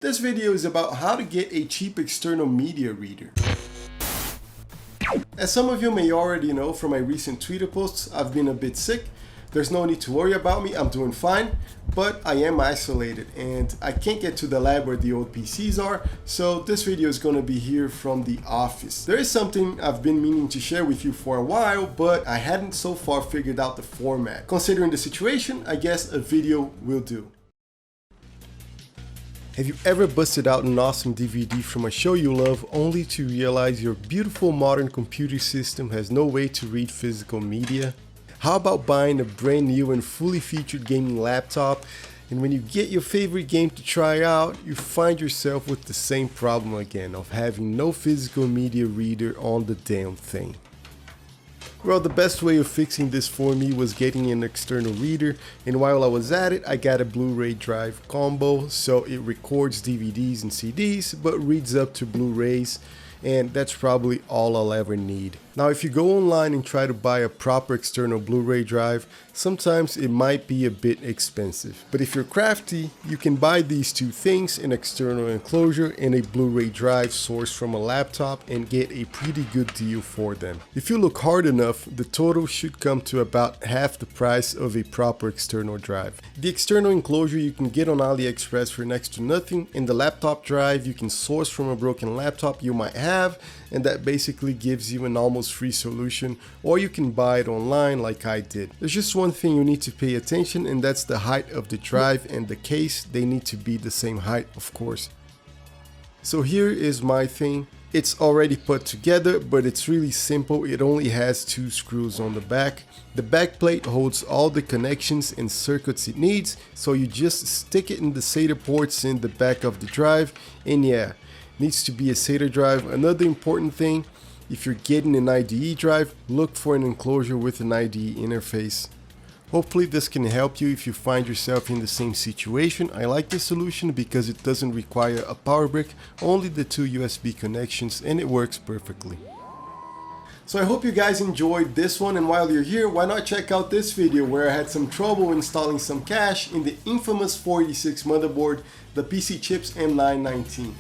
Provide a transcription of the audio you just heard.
This video is about how to get a cheap external media reader. As some of you may already know from my recent Twitter posts, I've been a bit sick. There's no need to worry about me, I'm doing fine, but I am isolated and I can't get to the lab where the old PCs are, so this video is going to be here from the office. There is something I've been meaning to share with you for a while, but I hadn't so far figured out the format. Considering the situation, I guess a video will do. Have you ever busted out an awesome DVD from a show you love only to realize your beautiful modern computer system has no way to read physical media? How about buying a brand new and fully featured gaming laptop, and when you get your favorite game to try out, you find yourself with the same problem again of having no physical media reader on the damn thing? Well, the best way of fixing this for me was getting an external reader, and while I was at it, I got a Blu-ray drive combo, so it records DVDs and CDs, but reads up to Blu-rays, and that's probably all I'll ever need. Now, if you go online and try to buy a proper external Blu-ray drive, sometimes it might be a bit expensive. But if you're crafty, you can buy these two things, an external enclosure and a Blu-ray drive sourced from a laptop, and get a pretty good deal for them. If you look hard enough, the total should come to about half the price of a proper external drive. The external enclosure you can get on AliExpress for next to nothing, and the laptop drive you can source from a broken laptop you might have, and that basically gives you an almost free solution, or you can buy it online like I did. There's just one thing you need to pay attention, and that's the height of the drive and the case. They need to be the same height, of course. So here is my thing. It's already put together, but it's really simple. It only has two screws on the back. The back plate holds all the connections and circuits it needs, so you just stick it in the SATA ports in the back of the drive, and yeah, needs to be a SATA drive. Another important thing, if you're getting an IDE drive, look for an enclosure with an IDE interface. Hopefully this can help you if you find yourself in the same situation. I like this solution because it doesn't require a power brick, only the two USB connections, and it works perfectly. So I hope you guys enjoyed this one, and while you're here, why not check out this video where I had some trouble installing some cache in the infamous 486 motherboard, the PC Chips M919.